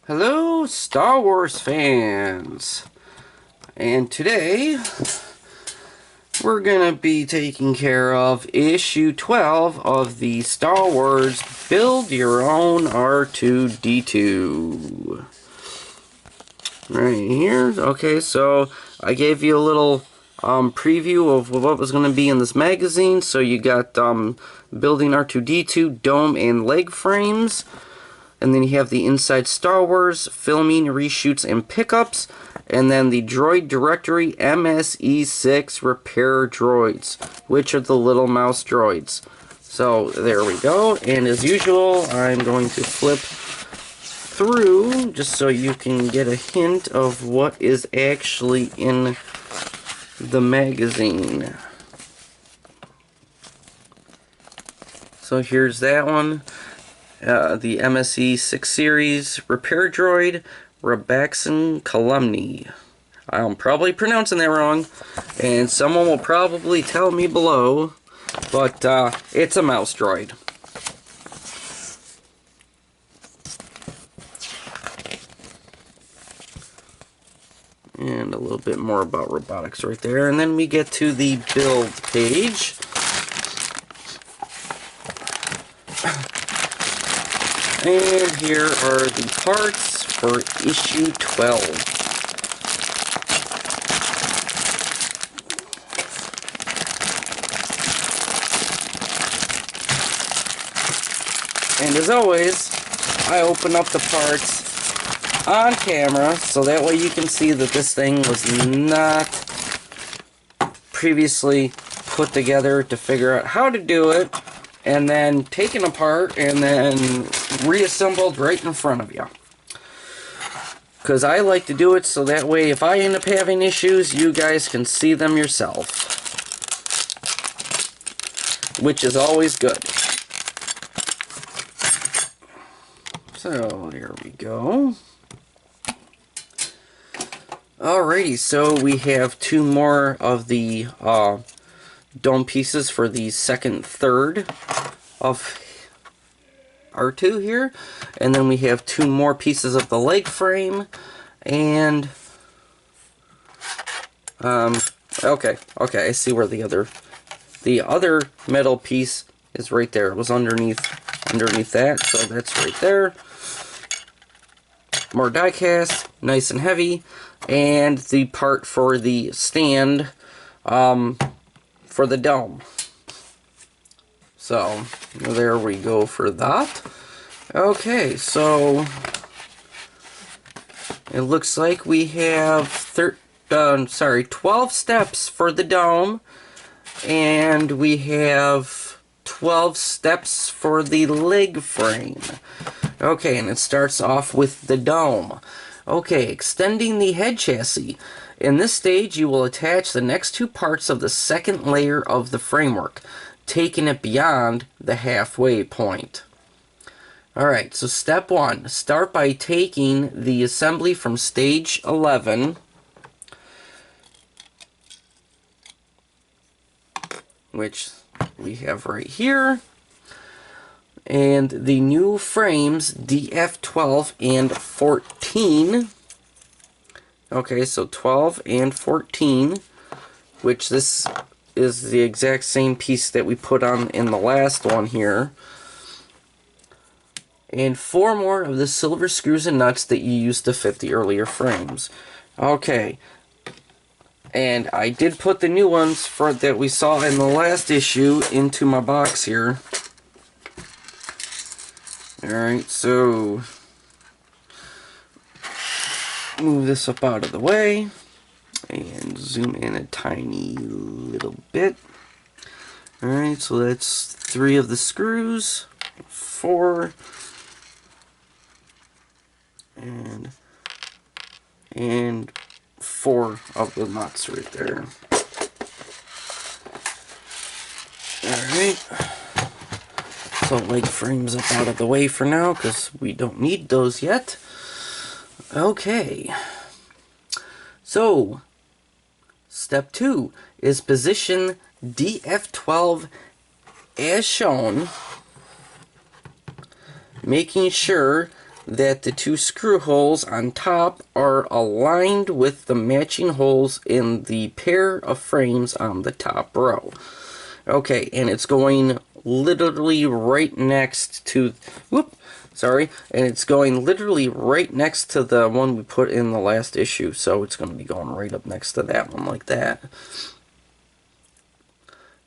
Hello, Star Wars fans! And today, we're gonna be taking care of issue 12 of the Star Wars Build Your Own R2D2. Right here. Okay, so I gave you a little preview of what was going to be in this magazine. So you got building R2D2 dome and leg frames. And then you have the Inside Star Wars, filming, reshoots, and pickups. And then the droid directory MSE6 repair droids, which are the little mouse droids. So there we go. And as usual, I'm going to flip through just so you can get a hint of what is actually in the magazine. So here's that one. The MSE 6 series repair droid, Rabaxin Calumny. I'm probably pronouncing that wrong, and someone will probably tell me below, but it's a mouse droid. And a little bit more about robotics right there, and then we get to the build page. And here are the parts for issue 12. And as always, I open up the parts on camera so that way you can see that this thing was not previously put together to figure out how to do it, and then taken apart and then reassembled right in front of you. Because I like to do it so that way if I end up having issues, you guys can see them yourself. Which is always good. So, there we go. Alrighty, so we have two more of the dome pieces for the second third of R2 here, and then we have two more pieces of the leg frame, and okay, I see where the other metal piece is right there. It was underneath that, so that's right there. More die cast, nice and heavy, and the part for the stand for the dome. So there we go for that. Okay, so it looks like we have 12 steps for the dome, and we have 12 steps for the leg frame. Okay, and it starts off with the dome. Okay, extending the head chassis. In this stage, you will attach the next two parts of the second layer of the framework, taking it beyond the halfway point. Alright, so step 1. Start by taking the assembly from stage 11, which we have right here, and the new frames DF12 and 14. Okay, so 12 and 14, which this is the exact same piece that we put on in the last one here. And 4 more of the silver screws and nuts that you used to fit the earlier frames. Okay. And I did put the new ones that we saw in the last issue into my box here. Alright, so move this up out of the way and zoom in a tiny little bit. Alright, so that's 3 of the screws, 4, and 4 of the nuts right there. Alright, so leg frames up out of the way for now because we don't need those yet. Okay, so step 2 is position DF12 as shown, making sure that the two screw holes on top are aligned with the matching holes in the pair of frames on the top row. Okay, and it's going literally right next to, and it's going literally right next to the one we put in the last issue, so it's going to be going right up next to that one like that.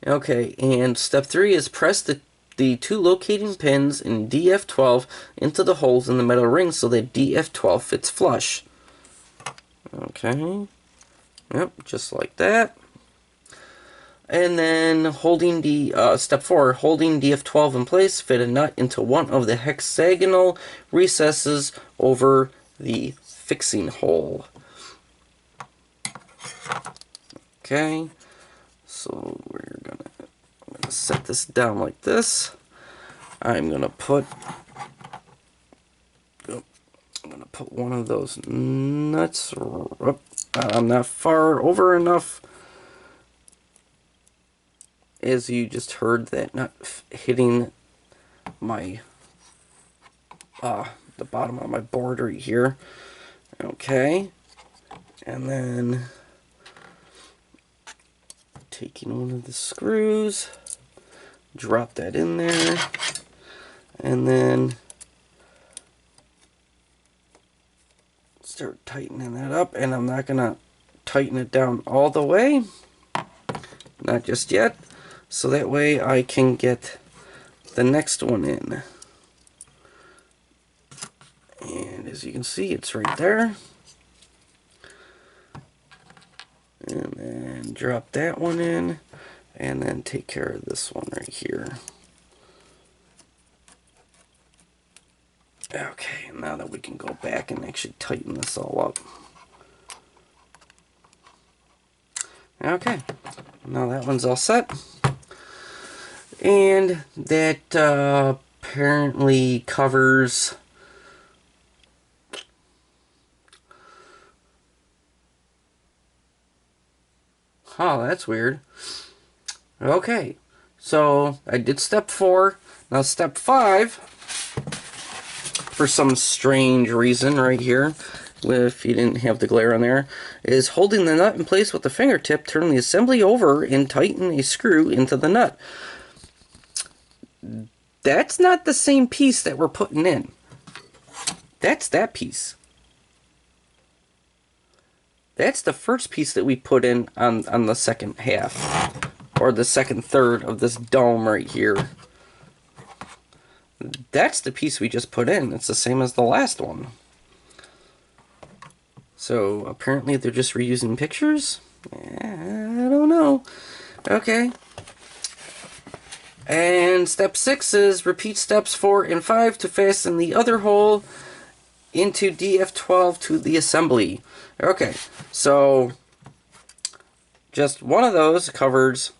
Okay, and step 3 is press the two locating pins in DF12 into the holes in the metal ring so that DF12 fits flush. Okay, yep, just like that. And then holding step 4, holding DF12 in place, fit a nut into one of the hexagonal recesses over the fixing hole. Okay, so I'm gonna set this down like this. I'm gonna put one of those nuts. I'm not far over enough, as you just heard that nut hitting my the bottom of my board right here. Okay, and then taking one of the screws, drop that in there, and then start tightening that up. And I'm not gonna tighten it down all the way, not just yet, so that way I can get the next one in. And as you can see, it's right there. And then drop that one in, and then take care of this one right here. Okay, now that we can go back and actually tighten this all up. Okay, now that one's all set. And that apparently covers that's weird. Okay, so I did step 4. Now step 5, for some strange reason right here, if you didn't have the glare on there, is holding the nut in place with the fingertip, turn the assembly over, and tighten a screw into the nut. That's not the same piece that we're putting in. That's that piece. That's the first piece that we put in on the second half, or the second third of this dome right here. That's the piece we just put in. It's the same as the last one. So apparently they're just reusing pictures? I don't know. Okay. And step 6 is repeat steps 4 and 5 to fasten the other hole into DF12 to the assembly. Okay, so just one of those covers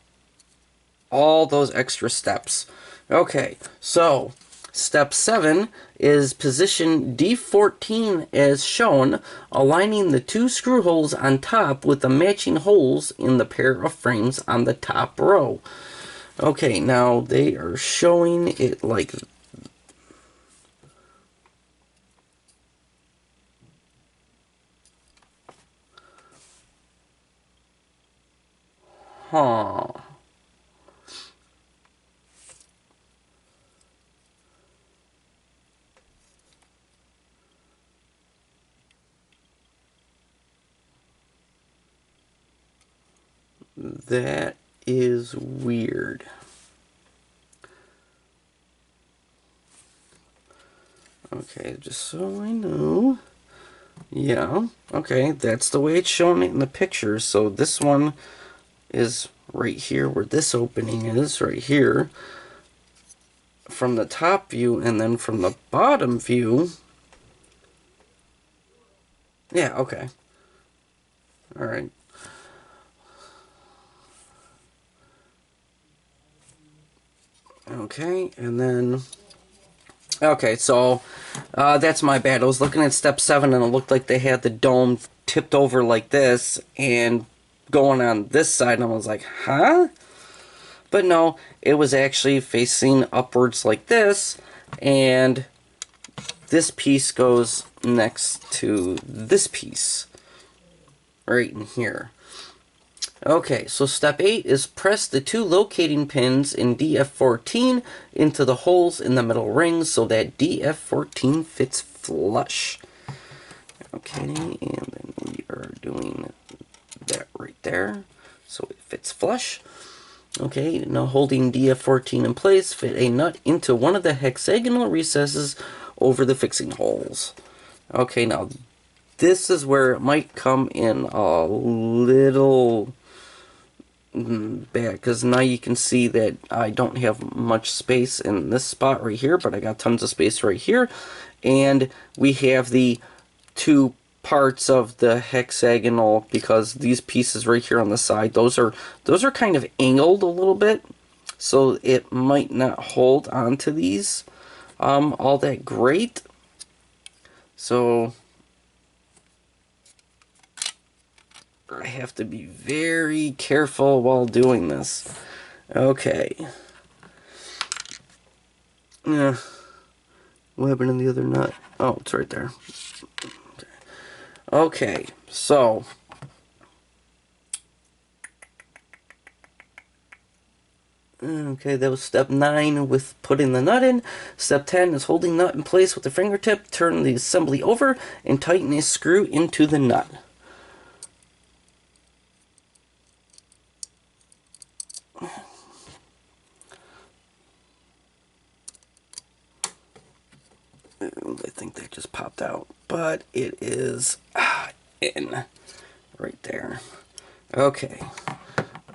all those extra steps. Okay, so step 7 is position D14 as shown, aligning the two screw holes on top with the matching holes in the pair of frames on the top row. Okay, now they are showing it like that is weird. Okay, just so I know. Yeah, okay, that's the way it's showing it in the picture. So this one is right here where this opening is, right here. From the top view, and then from the bottom view. Yeah, okay. Alright. Okay, and then... Okay, so that's my bad. I was looking at step 7 and it looked like they had the dome tipped over like this and going on this side, and I was like, huh? But no, it was actually facing upwards like this, and this piece goes next to this piece, right in here. Okay, so step 8 is press the 2 locating pins in DF14 into the holes in the metal rings so that DF14 fits flush. Okay, and then we are doing that right there, so it fits flush. Okay, now holding DF14 in place, fit a nut into one of the hexagonal recesses over the fixing holes. Okay, now this is where it might come in a little bad, because now you can see that I don't have much space in this spot right here, but I got tons of space right here, and we have the 2 parts of the hexagonal, because these pieces right here on the side, those are kind of angled a little bit, so it might not hold onto these all that great. So I have to be very careful while doing this. Okay. Yeah. What happened in the other nut? Oh, it's right there. Okay, so okay, that was step 9 with putting the nut in. Step 10 is holding nut in place with the fingertip. Turn the assembly over and tighten a screw into the nut. I think that just popped out, but it is in right there. Okay,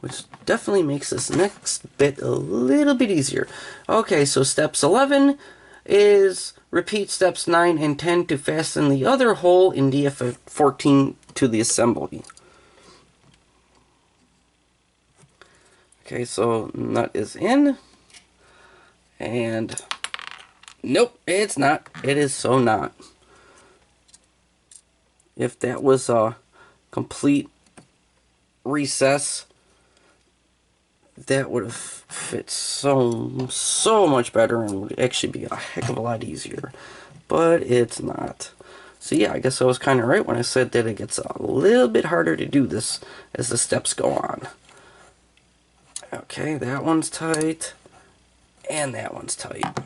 which definitely makes this next bit a little bit easier. Okay, so steps 11 is repeat steps 9 and 10 to fasten the other hole in DF14 to the assembly. Okay, so nut is in, and nope, it's not. It is so not. If that was a complete recess, that would have fit so much better and would actually be a heck of a lot easier. But it's not. So yeah, I guess I was kind of right when I said that it gets a little bit harder to do this as the steps go on. Okay, that one's tight, and that one's tight.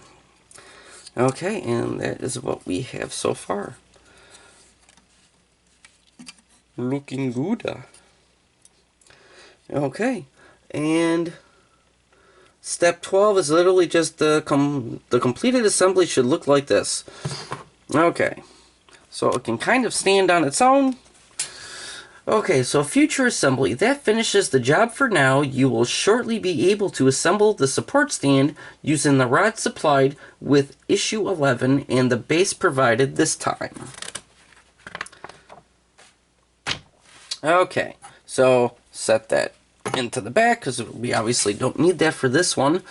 Okay, and that is what we have so far. Looking good. Okay, and step 12 is literally just the completed assembly should look like this. Okay, so it can kind of stand on its own. Okay, so future assembly. That finishes the job for now. You will shortly be able to assemble the support stand using the rod supplied with issue 11 and the base provided this time. Okay, so set that into the back because we obviously don't need that for this one.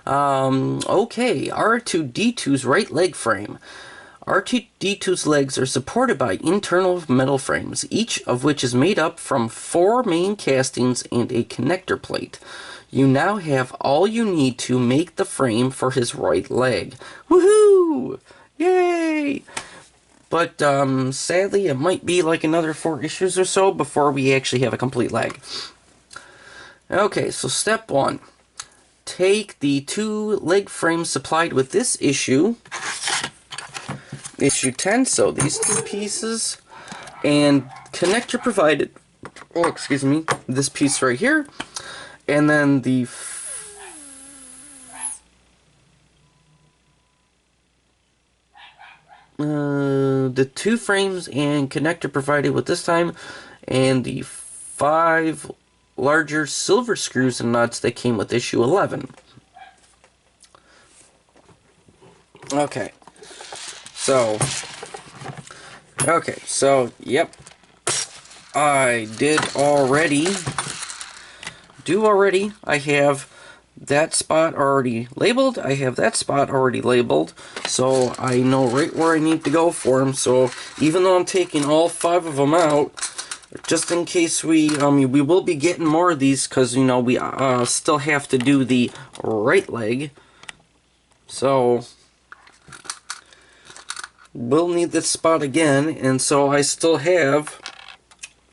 Okay, R2D2's right leg frame. R2D2's legs are supported by internal metal frames, each of which is made up from 4 main castings and a connector plate. You now have all you need to make the frame for his right leg. Woohoo! Yay! But sadly, it might be like another 4 issues or so before we actually have a complete leg. Okay, so step 1. Take the 2 leg frames supplied with this issue. Issue 10, so these 2 pieces, and connector provided, oh excuse me, this piece right here, and then the the 2 frames and connector provided with this time, and the 5 larger silver screws and nuts that came with issue 11. Okay. So, yep, I have that spot already labeled, I have that spot already labeled, so I know right where I need to go for them. So even though I'm taking all 5 of them out, just in case we will be getting more of these, because, you know, we still have to do the right leg, so We'll need this spot again, and so I still have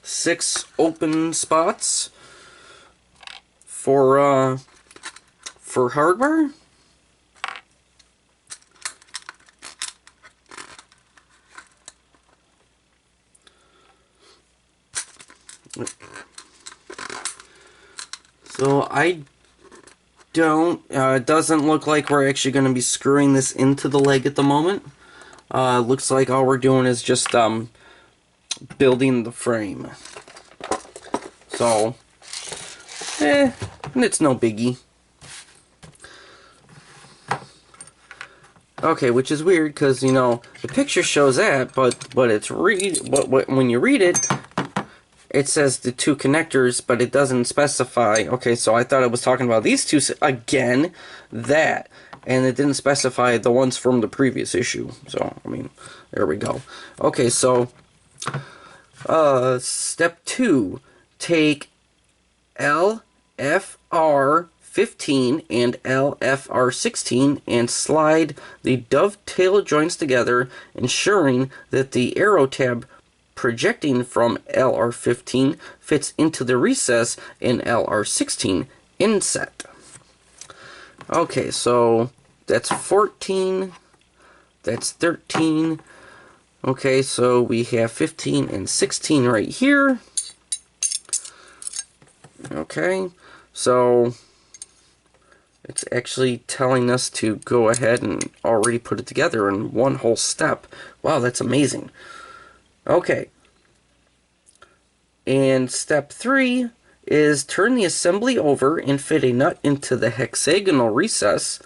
6 open spots for hardware. So I don't, it doesn't look like we're actually going to be screwing this into the leg at the moment. Looks like all we're doing is just building the frame. So, it's no biggie. Okay, which is weird because, you know, the picture shows that, but when you read it, it says the 2 connectors, but it doesn't specify. Okay, so I thought it was talking about these 2 again, that, and it didn't specify the ones from the previous issue. So, I mean, there we go. Okay, so step 2, take LFR15 and LFR16 and slide the dovetail joints together, ensuring that the arrow tab projecting from LR15 fits into the recess in LR16 inset. Okay, so that's 14, that's 13. Okay, so we have 15 and 16 right here. Okay, so it's actually telling us to go ahead and already put it together in one whole step. Wow, that's amazing. Okay, and step 3 is turn the assembly over and fit a nut into the hexagonal recess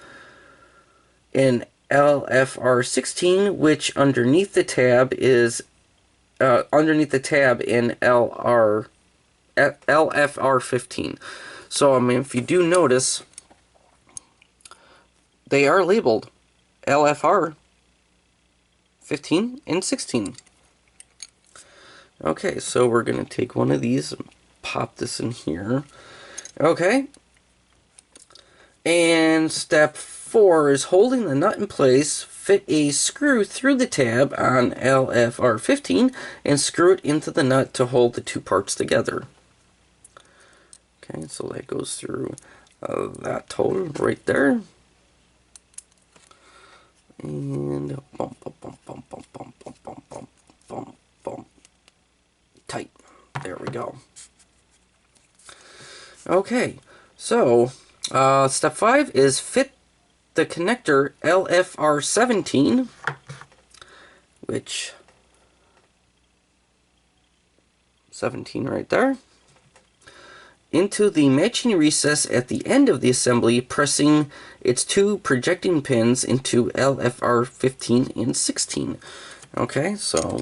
in LFR16, which underneath the tab is in LFR15. So, I mean, if you do notice, they are labeled LFR 15 and 16. Okay, so we're going to take one of these and pop this in here. Okay. And step 4 is holding the nut in place, fit a screw through the tab on LFR15 and screw it into the nut to hold the 2 parts together. Okay, so that goes through that hole right there. And bump, bump, bump, bump, bump, bump, bump, bump, bump, bump, bump. Tight. There we go. Okay, so step 5 is fit the connector LFR17, which 17 right there, into the matching recess at the end of the assembly, pressing its 2 projecting pins into LFR15 and 16. Okay, so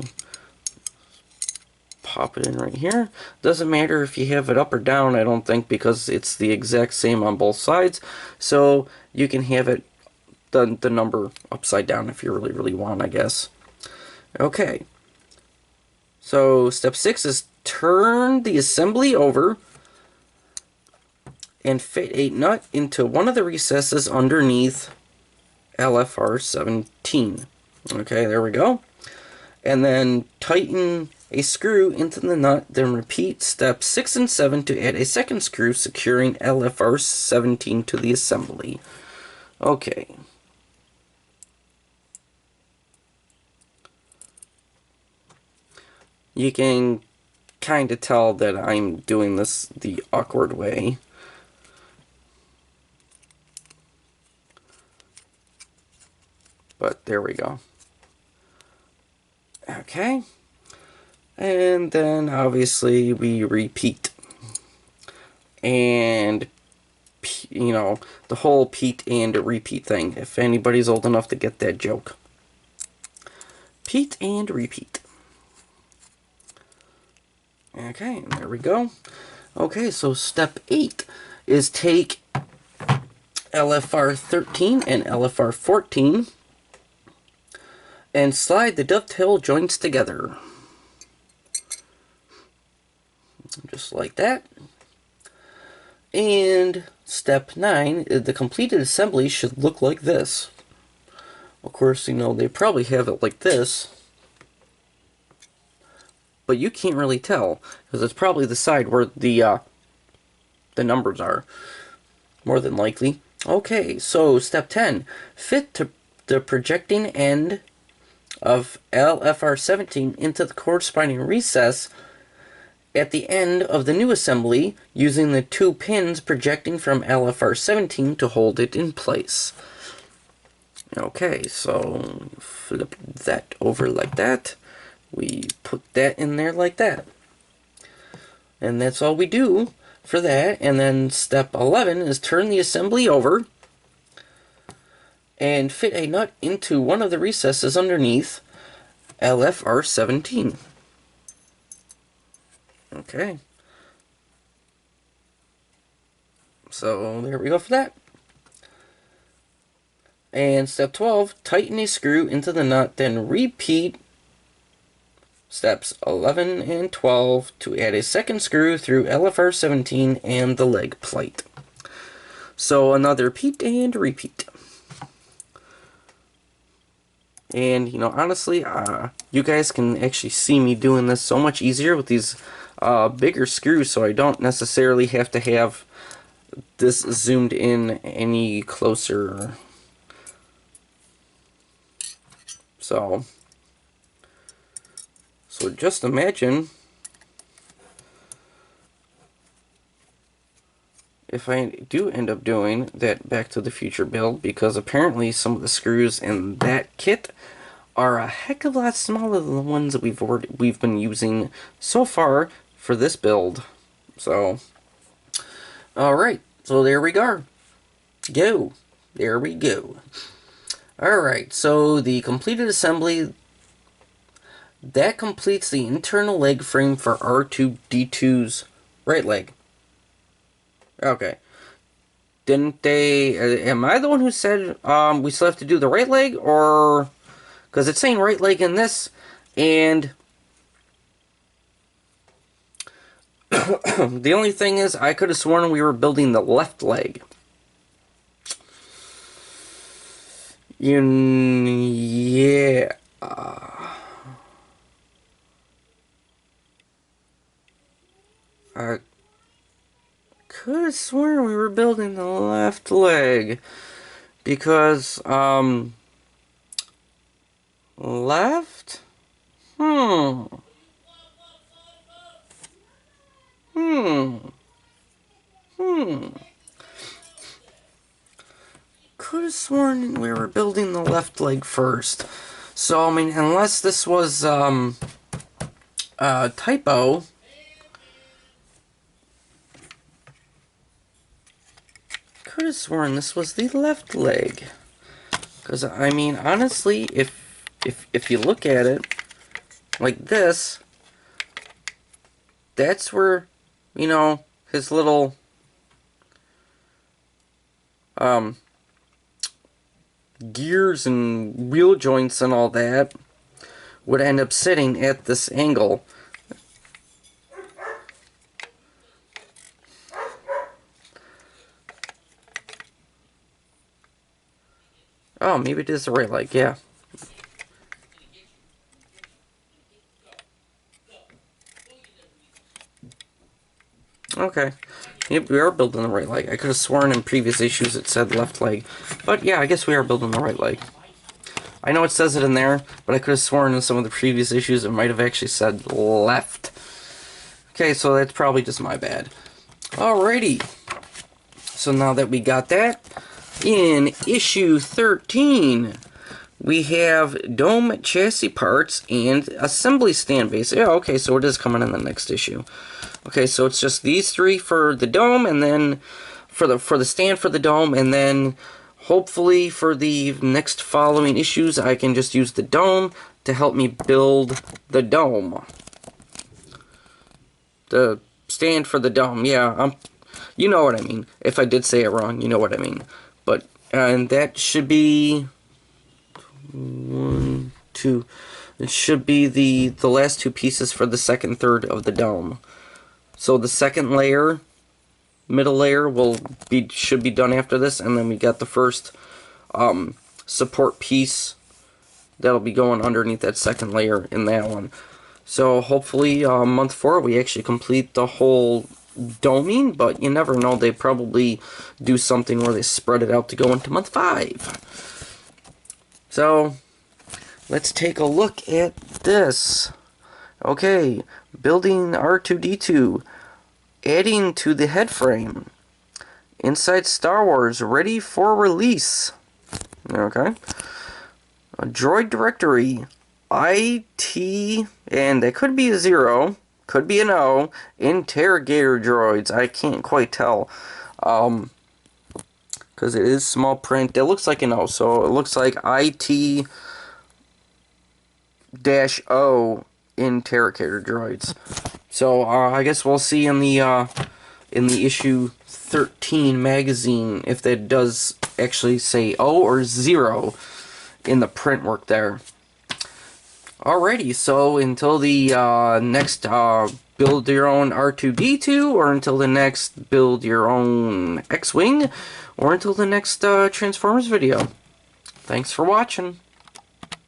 pop it in right here. Doesn't matter if you have it up or down, I don't think, because it's the exact same on both sides. So you can have it the number upside down if you really want, I guess. Okay. So step 6 is turn the assembly over and fit a nut into one of the recesses underneath LFR17. Okay, there we go. And then tighten a screw into the nut, then repeat steps 6 and 7 to add a second screw, securing LFR17 to the assembly. Okay. You can kind of tell that I'm doing this the awkward way. But there we go. Okay. And then obviously we repeat. And, you know, the whole Pete and repeat thing, if anybody's old enough to get that joke. Pete and repeat. Okay, and there we go. Okay, so step 8 is take LFR 13 and LFR 14 and slide the dovetail joints together. Just like that. And step 9, the completed assembly should look like this. Of course, you know, they probably have it like this, but you can't really tell because it's probably the side where the numbers are, more than likely. Okay, so step 10, fit the projecting end of LFR17 into the corresponding recess at the end of the new assembly using the 2 pins projecting from LFR17 to hold it in place. Okay, so flip that over like that. We put that in there like that. And that's all we do for that. And then step 11 is turn the assembly over and fit a nut into one of the recesses underneath LFR17. Okay. So there we go for that. And step 12, tighten a screw into the nut, then repeat steps 11 and 12 to add a second screw through LFR17 and the leg plate. So another repeat and repeat. And, you know, honestly, you guys can actually see me doing this so much easier with these bigger screws, so I don't necessarily have to have this zoomed in any closer. So just imagine if I do end up doing that Back to the Future build, because apparently some of the screws in that kit are a heck of a lot smaller than the ones that we've been using so far for this build. So, alright, so there we go. There we go. Alright, so the completed assembly, that completes the internal leg frame for R2D2's right leg. Okay. Didn't they... am I the one who said we still have to do the right leg? Or... because it's saying right leg in this, and... the only thing is, I could have sworn we were building the left leg. Yeah... I could have sworn we were building the left leg, because left? Could have sworn we were building the left leg first. So, I mean, unless this was a typo. Could have sworn this was the left leg. Because, I mean, honestly, if you look at it like this, that's where, you know, his little gears and wheel joints and all that would end up sitting at this angle. Oh, maybe it is the right leg, yeah. Okay. Yep, we are building the right leg. I could have sworn in previous issues it said left leg. But yeah, I guess we are building the right leg. I know it says it in there, but I could have sworn in some of the previous issues it might have actually said left. Okay, so that's probably just my bad. Alrighty. So now that we got that, in issue 13, we have dome chassis parts and assembly stand base. Yeah, okay, so it is coming in the next issue. Okay, so it's just these three for the dome, and then for the stand for the dome, and then hopefully for the next following issues, I can just use the dome to help me build the dome. The stand for the dome, yeah, you know what I mean. If I did say it wrong, you know what I mean. But, and that should be 1, 2. It should be the last two pieces for the second third of the dome. So the second layer, middle layer, should be done after this, and then we got the first support piece that'll be going underneath that second layer in that one. So hopefully month 4 we actually complete the whole doming, but you never know, they probably do something where they spread it out to go into month 5. So let's take a look at this. Okay, building R2D2, adding to the head frame. Inside Star Wars, ready for release. Okay. A droid directory. IT, and that could be a 0, could be an O. Interrogator droids. I can't quite tell. Because it is small print. It looks like an O, so it looks like IT-O interrogator droids. So I guess we'll see in the issue 13 magazine if that does actually say O or 0 in the print work there. Alrighty, so until the next build your own R2D2, or until the next build your own X-Wing, or until the next Transformers video. Thanks for watching.